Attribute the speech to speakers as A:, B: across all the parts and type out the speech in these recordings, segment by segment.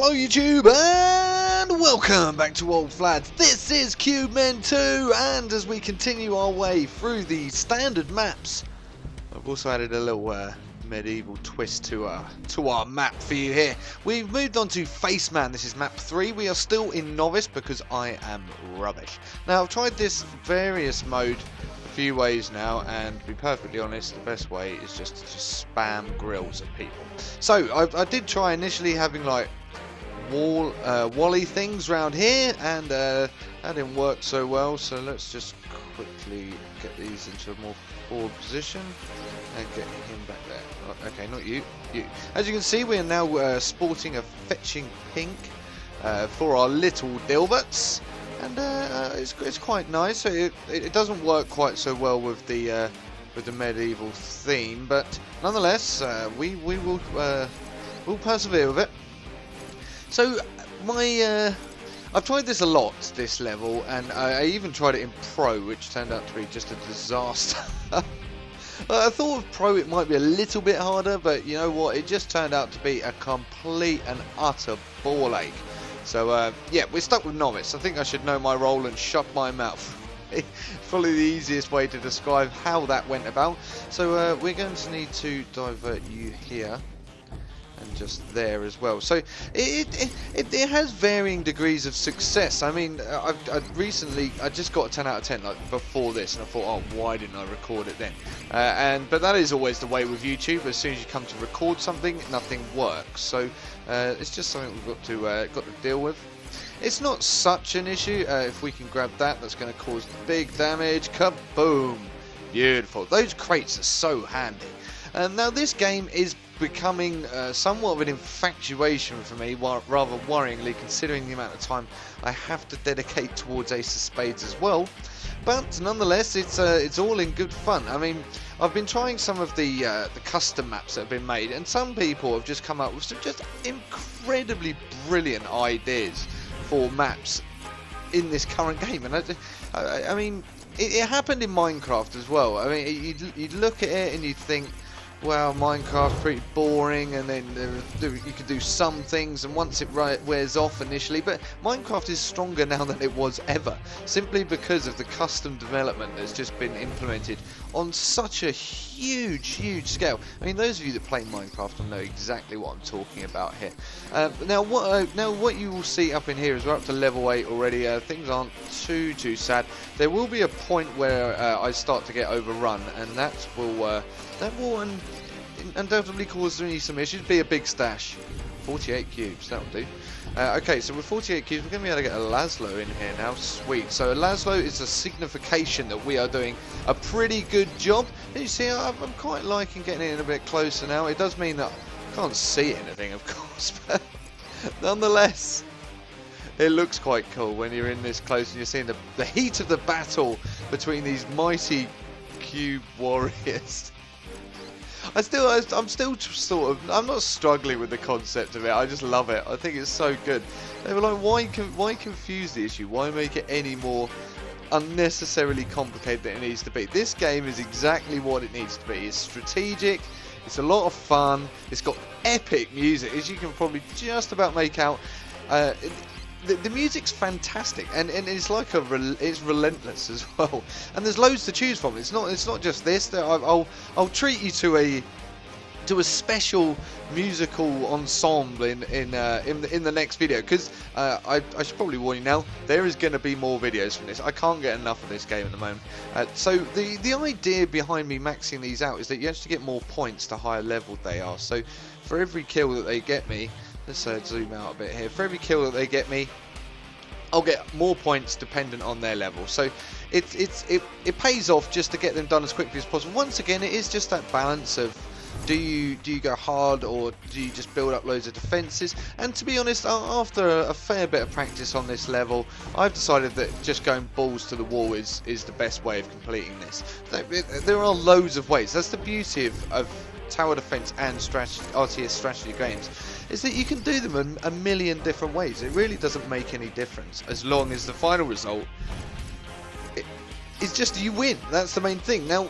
A: Hello YouTube and welcome back to Old Flads. This is Cubemen 2, and as we continue our way through the standard maps, I've also added a little medieval twist to our map for you here. We've moved on to Faceman. This is map 3. We are still in Novice because I am rubbish. Now I've tried this various mode a few ways now, and to be perfectly honest, the best way is just to spam grills at people. So I did try initially having like wally things around here, and that didn't work so well, so let's just quickly get these into a more forward position and get him back there. Oh, okay, not you. As you can see, we are now sporting a fetching pink for our little dilberts, and it's quite nice. So it doesn't work quite so well with the medieval theme, but nonetheless we'll persevere with it. So I've tried this a lot, this level, and I even tried it in Pro, which turned out to be just a disaster. I thought with Pro it might be a little bit harder, but you know what, it just turned out to be a complete and utter ball ache. So yeah, we're stuck with Novice. I think I should know my role and shut my mouth. Probably the easiest way to describe how that went about. So we're going to need to divert you here and just there as well. So it has varying degrees of success. I mean, I recently just got a 10 out of 10 like before this, and I thought, oh, why didn't I record it then? But that is always the way with YouTube. As soon as you come to record something, nothing works. So it's just something we've got to deal with. It's not such an issue. If we can grab that, that's going to cause big damage. Kaboom! Beautiful. Those crates are so handy. Now this game is becoming somewhat of an infatuation for me, rather worryingly, considering the amount of time I have to dedicate towards Ace of Spades as well. But nonetheless, it's all in good fun. I mean, I've been trying some of the custom maps that have been made, and some people have just come up with some just incredibly brilliant ideas for maps in this current game. And I mean, it happened in Minecraft as well. I mean, you'd look at it and you'd think, well, Minecraft's pretty boring, and then you can do some things, and once it wears off initially, but Minecraft is stronger now than it was ever, simply because of the custom development that's just been implemented on such a huge scale. I mean, those of you that play Minecraft will know exactly what I'm talking about here. Now what you will see up in here is we're up to level 8 already. Things aren't too sad. There will be a point where I start to get overrun, and that will undoubtedly cause me some issues. Be a big stash. 48 cubes, that'll do. Okay, so with 48 cubes, we're going to be able to get a Laszlo in here now. Sweet. So a Laszlo is a signification that we are doing a pretty good job. And you see, I'm quite liking getting in a bit closer now. It does mean that I can't see anything, of course, but nonetheless, it looks quite cool when you're in this close and you're seeing the heat of the battle between these mighty cube warriors. I'm still sort of, I'm not struggling with the concept of it. I just love it. I think it's so good. They were like, why confuse the issue? Why make it any more unnecessarily complicated than it needs to be? This game is exactly what it needs to be. It's strategic. It's a lot of fun. It's got epic music, as you can probably just about make out. The music's fantastic, and it's like it's relentless as well. And there's loads to choose from. It's not just this. I'll treat you to a special musical ensemble in the next video, because I should probably warn you now, there is going to be more videos from this. I can't get enough of this game at the moment. So the idea behind me maxing these out is that you actually get more points the higher level they are. So for every kill that they get me, let's zoom out a bit here. For every kill that they get me, I'll get more points dependent on their level. So it pays off just to get them done as quickly as possible. Once again, it is just that balance of do you go hard, or do you just build up loads of defences? And to be honest, after a fair bit of practice on this level, I've decided that just going balls to the wall is the best way of completing this. There are loads of ways. That's the beauty of tower defense and RTS strategy games, is that you can do them a million different ways. It really doesn't make any difference as long as the final result is just you win. That's the main thing. Now,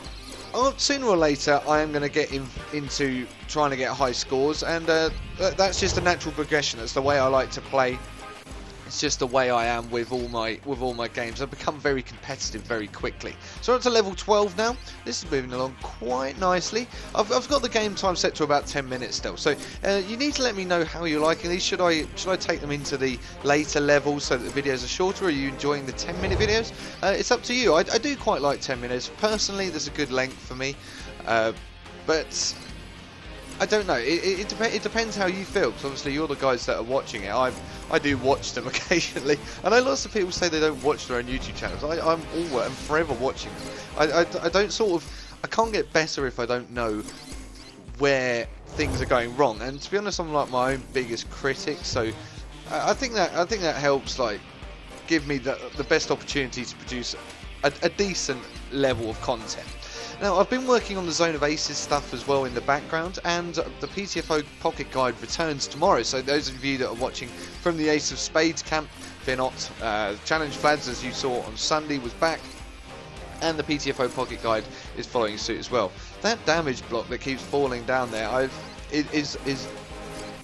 A: sooner or later I am going to get into trying to get high scores, and that's just a natural progression. That's the way I like to play. It's just the way I am with all my games. I become very competitive very quickly. So we're up to level 12 now. This is moving along quite nicely. I've got the game time set to about 10 minutes still. So you need to let me know how you're liking these. Should I take them into the later levels so that the videos are shorter? Are you enjoying the 10-minute videos? It's up to you. I do quite like 10 minutes. Personally, there's a good length for me. But I don't know. It depends how you feel. Because obviously you're the guys that are watching it. I do watch them occasionally. I know lots of people say they don't watch their own YouTube channels. I'm forever watching them. I don't sort of. I can't get better if I don't know where things are going wrong. And to be honest, I'm like my own biggest critic. So I think that helps. Like, give me the best opportunity to produce a decent level of content. Now, I've been working on the Zone of Aces stuff as well in the background, and the PTFO Pocket Guide returns tomorrow. So those of you that are watching from the Ace of Spades camp, fear not. Challenge Flads, as you saw on Sunday, was back, and the PTFO Pocket Guide is following suit as well. That damage block that keeps falling down there is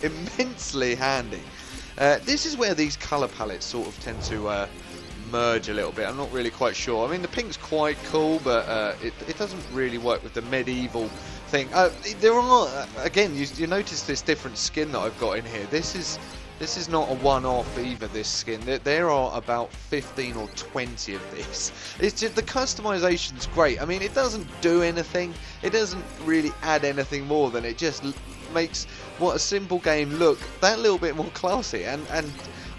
A: immensely handy. This is where these colour palettes sort of tend to merge a little bit. I'm not really quite sure. I mean, the pink's quite cool, but it doesn't really work with the medieval thing. There are, again, you notice this different skin that I've got in here. This is not a one-off either, this skin. There are about 15 or 20 of these. It's just, the customization's great. I mean, it doesn't do anything. It doesn't really add anything more than it just makes what a simple game look that little bit more classy, and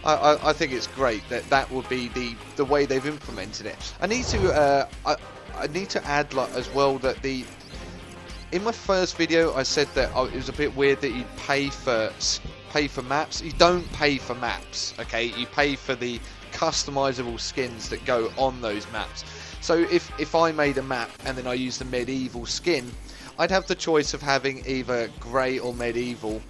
A: I think it's great that would be the way they've implemented it. I need to add as well that in my first video I said that it was a bit weird that you'd pay for maps. You don't pay for maps, okay? You pay for the customizable skins that go on those maps. So if I made a map and then I used the medieval skin, I'd have the choice of having either grey or medieval,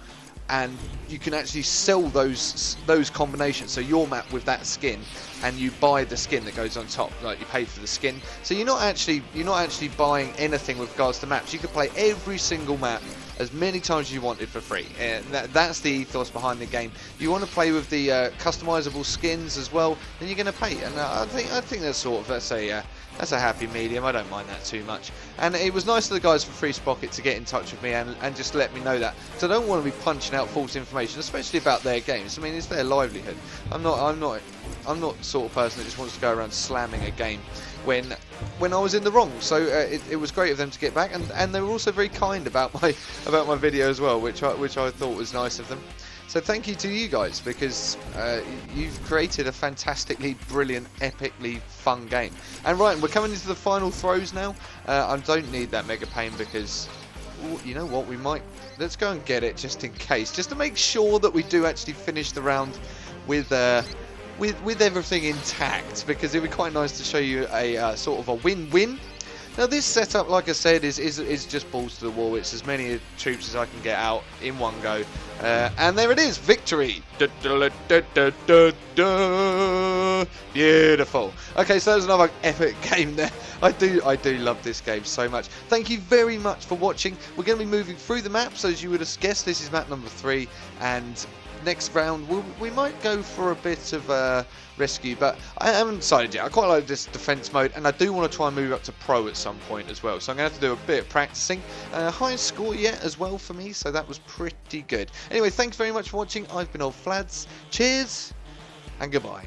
A: and you can actually sell those combinations. So your map with that skin, and you buy the skin that goes on top. Like, you pay for the skin. So you're not actually buying anything with regards to maps. You could play every single map as many times as you wanted for free. That's the ethos behind the game. You want to play with the customizable skins as well, then you're going to pay. And I think that's a happy medium. I don't mind that too much. And it was nice of the guys from Free Sprocket to get in touch with me and just let me know that. So I don't want to be punching out false information, especially about their games. I mean, it's their livelihood. I'm not the sort of person that just wants to go around slamming a game when I was in the wrong. So it was great of them to get back, and they were also very kind about my video as well, which I thought was nice of them. So thank you to you guys, because you've created a fantastically brilliant, epically fun game. And right, we're coming into the final throws now. I don't need that Mega Pain because, you know what, let's go and get it just in case, just to make sure that we do actually finish the round with everything intact, because it'd be quite nice to show you a sort of a win-win. Now this setup, like I said, is just balls to the wall. It's as many troops as I can get out in one go, and there it is, victory! Beautiful. Okay, so there's another epic game there. I do love this game so much. Thank you very much for watching. We're going to be moving through the maps, as you would have guessed. This is map number 3, and next round we might go for a bit of rescue, but I haven't decided yet. I quite like this defense mode, and I do want to try and move up to pro at some point as well, so I'm going to have to do a bit of practicing. Highest score yet as well for me, so that was pretty good. Anyway, thanks very much for watching. I've been Old Flads. Cheers and goodbye.